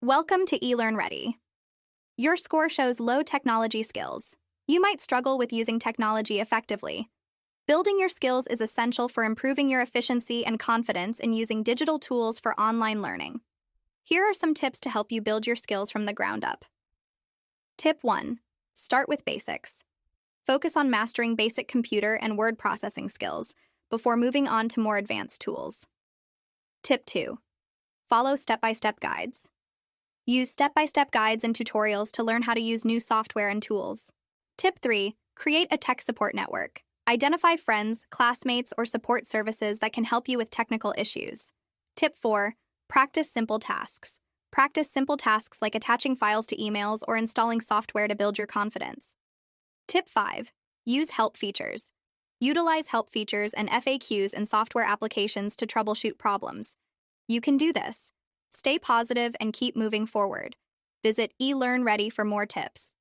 Welcome to eLearnReady. Your score shows low technology skills. You might struggle with using technology effectively. Building your skills is essential for improving your efficiency and confidence in using digital tools for online learning. Here are some tips to help you build your skills from the ground up. Tip 1. Start with basics. Focus on mastering basic computer and word processing skills before moving on to more advanced tools. Tip 2. Follow step-by-step guides. Use step-by-step guides and tutorials to learn how to use new software and tools. Tip 3. Create a tech support network. Identify friends, classmates, or support services that can help you with technical issues. Tip 4. Practice simple tasks. Practice simple tasks like attaching files to emails or installing software to build your confidence. Tip 5. Use help features. Utilize help features and FAQs in software applications to troubleshoot problems. You can do this. Stay positive and keep moving forward. Visit eLearnReady for more tips.